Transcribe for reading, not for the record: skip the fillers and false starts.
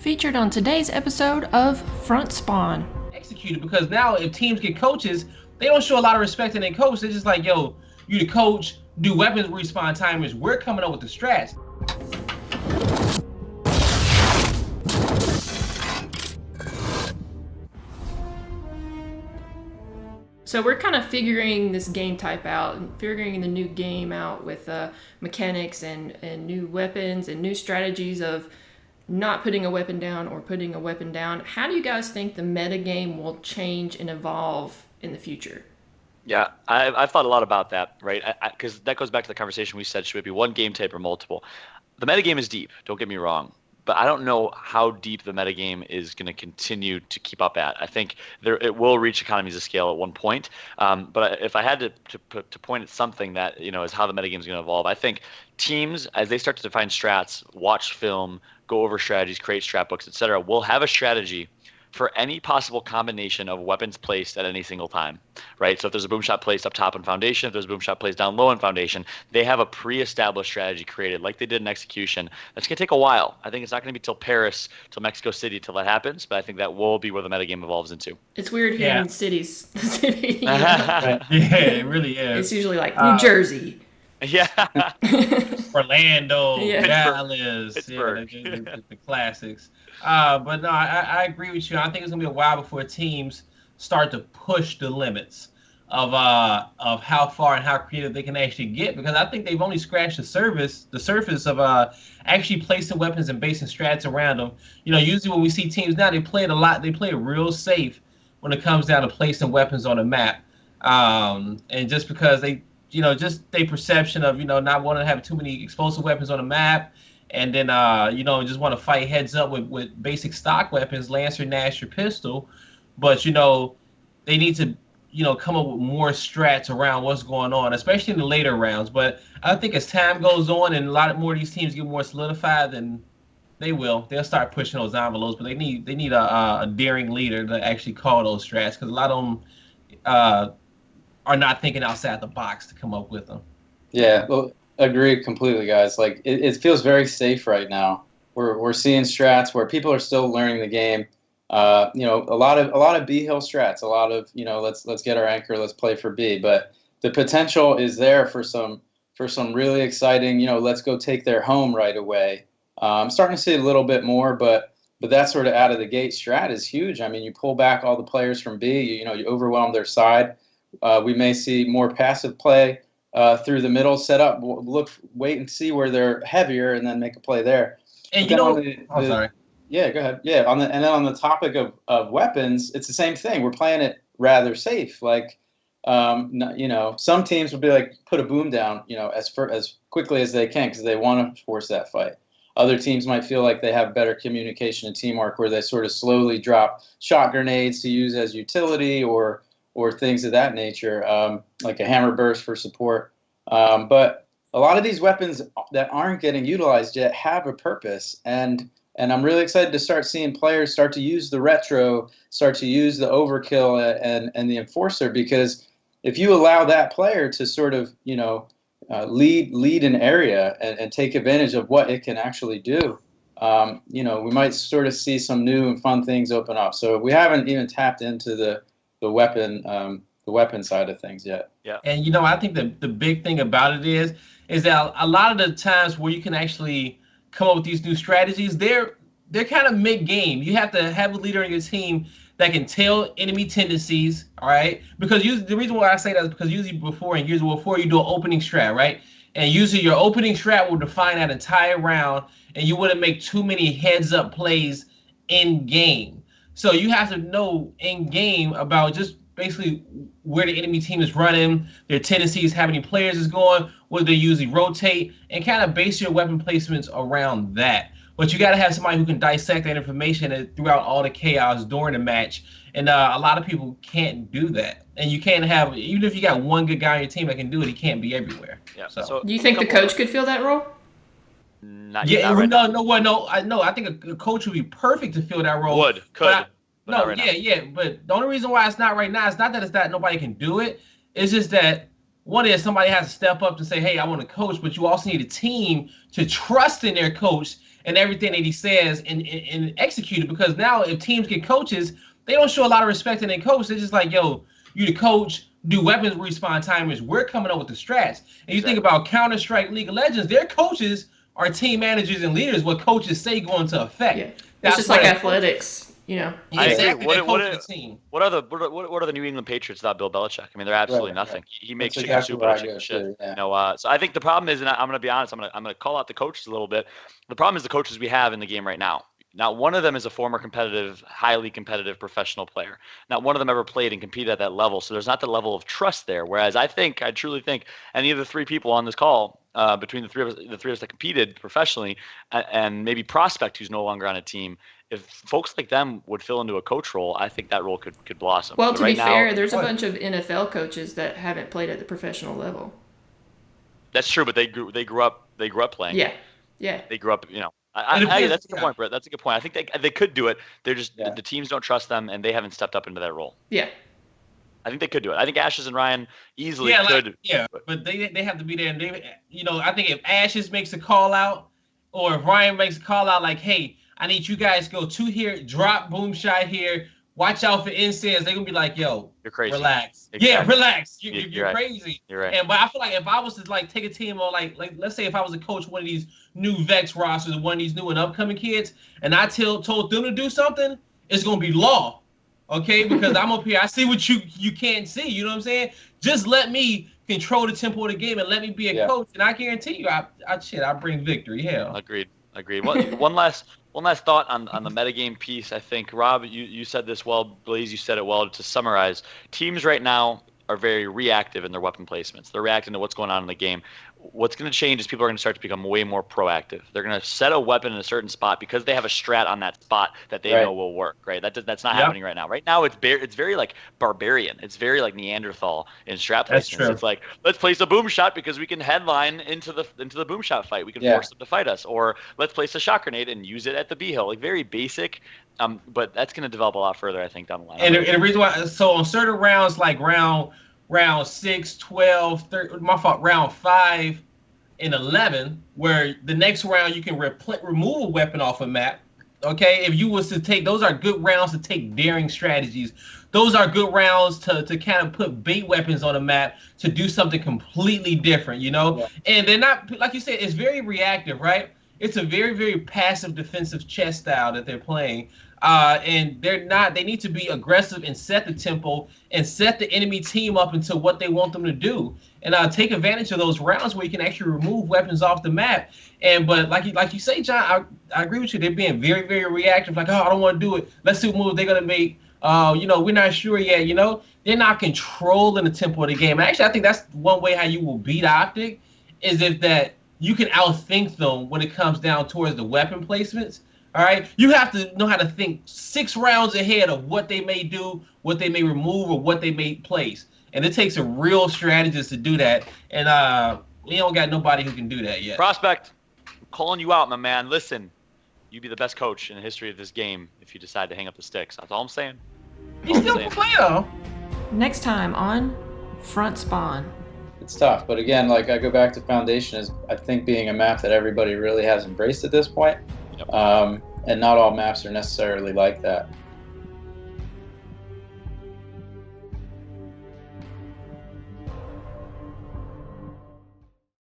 featured on today's episode of Front Spawn. Executed, because now if teams get coaches, they don't show a lot of respect in their coach. They're just like, yo, you the coach, do weapons respawn timers. We're coming up with the strats. So we're kind of figuring this game type out and figuring the new game out with mechanics and new weapons and new strategies of not putting a weapon down or putting a weapon down. How do you guys think the meta game will change and evolve in the future? Yeah, I've thought a lot about that, right? Because that goes back to the conversation we said, should it be one game type or multiple? The metagame is deep, don't get me wrong, but I don't know how deep the metagame is going to continue to keep up at. I think it will reach economies of scale at one point, but if I had to point at something that is how the metagame is going to evolve, I think teams, as they start to define strats, watch film, go over strategies, create strat books, etc., will have a strategy for any possible combination of weapons placed at any single time, right? So if there's a boom shot placed up top in foundation, if there's a boom shot placed down low in foundation, they have a pre-established strategy created like they did in execution. That's going to take a while. I think it's not going to be till Paris, till Mexico City, till that happens, but I think that will be where the metagame evolves into. It's weird here in cities. Yeah, it really is. It's usually like New Jersey. Yeah. Orlando, Yeah. Dallas, Pittsburgh. The classics. But no, I agree with you. I think it's gonna be a while before teams start to push the limits of how far and how creative they can actually get, because I think they've only scratched the surface of actually placing weapons and basing strats around them. Usually when we see teams now, they play it a lot. They play it real safe when it comes down to placing weapons on the map, and just because they. Just their perception of, not wanting to have too many explosive weapons on the map, and then, just want to fight heads up with basic stock weapons, Lancer, Nash, or pistol. But, they need to, come up with more strats around what's going on, especially in the later rounds. But I think as time goes on and a lot more of these teams get more solidified, then they'll start pushing those envelopes. But they need a daring leader to actually call those strats, because a lot of them, are not thinking outside the box to come up with them. Yeah, well, agree completely, guys. Like it feels very safe right now. We're seeing strats where people are still learning the game. A lot of B hill strats. A lot of let's get our anchor, let's play for B. But the potential is there for some really exciting. Let's go take their home right away. I'm starting to see a little bit more, but that sort of out of the gate strat is huge. I mean, you pull back all the players from B. You overwhelm their side. We may see more passive play through the middle setup. Wait and see where they're heavier, and then make a play there. And sorry. Yeah, go ahead. Yeah, and then on the topic of weapons, it's the same thing. We're playing it rather safe. Like, some teams will be like, put a boom down, as quickly as they can because they want to force that fight. Other teams might feel like they have better communication and teamwork, where they sort of slowly drop shot grenades to use as utility or things of that nature, like a hammer burst for support. But a lot of these weapons that aren't getting utilized yet have a purpose, and I'm really excited to start seeing players start to use the retro, start to use the overkill and the enforcer, because if you allow that player to sort of lead an area and take advantage of what it can actually do, we might sort of see some new and fun things open up. So we haven't even tapped into the weapon side of things yet. Yeah. And I think the big thing about it is that a lot of the times where you can actually come up with these new strategies, they're kind of mid-game. You have to have a leader in your team that can tell enemy tendencies, all right? Because the reason why I say that is because usually before you do an opening strat, right? And usually your opening strat will define that entire round, and you wouldn't make too many heads-up plays in game. So you have to know in game about just basically where the enemy team is running, their tendencies, how many players is going, what they usually rotate, and kind of base your weapon placements around that. But you got to have somebody who can dissect that information throughout all the chaos during the match. And a lot of people can't do that. And you can't have, even if you got one good guy on your team that can do it, he can't be everywhere. Yeah. So Do you think the coach could fill that role? Not right now. I think a coach would be perfect to fill that role. Could. But the only reason why it's not right now, it's not that nobody can do it. It's just that one is somebody has to step up to say, hey, I want to coach, but you also need a team to trust in their coach and everything that he says and execute it. Because now if teams get coaches, they don't show a lot of respect in their coach. They're just like, yo, you the coach, do weapons respawn timers. We're coming up with the strats. And you think about Counter-Strike, League of Legends, their coaches are team managers and leaders. What coaches say go into effect. Yeah. It's just like athletics, you know. Yeah, exactly. What are the New England Patriots without Bill Belichick? I mean, they're absolutely nothing. Right. He makes chicken soup out of chicken shit. Yeah. You know, so I think the problem is, and I'm going to be honest, I'm going to call out the coaches a little bit. The problem is the coaches we have in the game right now. Not one of them is a former highly competitive professional player. Not one of them ever played and competed at that level. So there's not the level of trust there. Whereas I truly think any of the three people on this call, between the three of us that competed professionally, and maybe Prospect, who's no longer on a team, if folks like them would fill into a coach role, I think that role could blossom. Well, to be fair, there's a bunch of NFL coaches that haven't played at the professional level. That's true, but they grew up playing. Yeah, yeah. They grew up, you know. That's a good point, Brett. That's a good point. I think they could do it. They're just the teams don't trust them, and they haven't stepped up into that role. Yeah. I think they could do it. I think Ashes and Ryan easily could. But they have to be there. And I think if Ashes makes a call out, or if Ryan makes a call out, like, hey, I need you guys to go 2 here, drop boom shot here, watch out for incense. They're gonna be like, yo, you're crazy. Relax. Exactly. Yeah, relax. You're right. crazy. You're right. But I feel like if I was to like take a team on like let's say if I was a coach of one of these new Vex rosters or one of these new and upcoming kids, and I told them to do something, it's gonna be law. Okay, because I'm up here, I see what you can't see. You know what I'm saying? Just let me control the tempo of the game and let me be a coach, and I guarantee you, I bring victory. Hell. Agreed. One last thought on the metagame piece. I think, Rob, you said this well. Blaze, you said it well. To summarize, teams right now are very reactive in their weapon placements. They're reacting to what's going on in the game. What's going to change is people are going to start to become way more proactive. They're going to set a weapon in a certain spot because they have a strat on that spot that they know will work. Right? That's not happening right now. Right now, it's very like barbarian. It's very like Neanderthal in strat placements. It's like, let's place a boom shot because we can headline into the boom shot fight. We can force them to fight us. Or let's place a shot grenade and use it at the B hill. Like very basic. But that's going to develop a lot further, I think, down the line. And the reason why, so on certain rounds, like round 6, 12, 13, round 5 and 11, where the next round you can remove a weapon off a map. Okay, if you was to take, those are good rounds to take daring strategies. Those are good rounds to kind of put bait weapons on a map to do something completely different, you know? Yeah. And they're not, like you said, it's very reactive, right? It's a very, very passive defensive chess style that they're playing. And they need to be aggressive and set the tempo and set the enemy team up into what they want them to do. And take advantage of those rounds where you can actually remove weapons off the map. But like you say, John, I agree with you. They're being very, very reactive. Like, oh, I don't want to do it. Let's see what move they're going to make. We're not sure yet. They're not controlling the tempo of the game. And actually, I think that's one way how you will beat Optic is if that you can outthink them when it comes down towards the weapon placements. All right, you have to know how to think 6 rounds ahead of what they may do, what they may remove, or what they may place. And it takes a real strategist to do that. And we don't got nobody who can do that yet. Prospect, I'm calling you out, my man. Listen, you'd be the best coach in the history of this game if you decide to hang up the sticks. That's all I'm saying. You still can play though. Next time on Front Spawn. It's tough, but again, like I go back to Foundation as I think being a map that everybody really has embraced at this point. Yep. And not all maps are necessarily like that.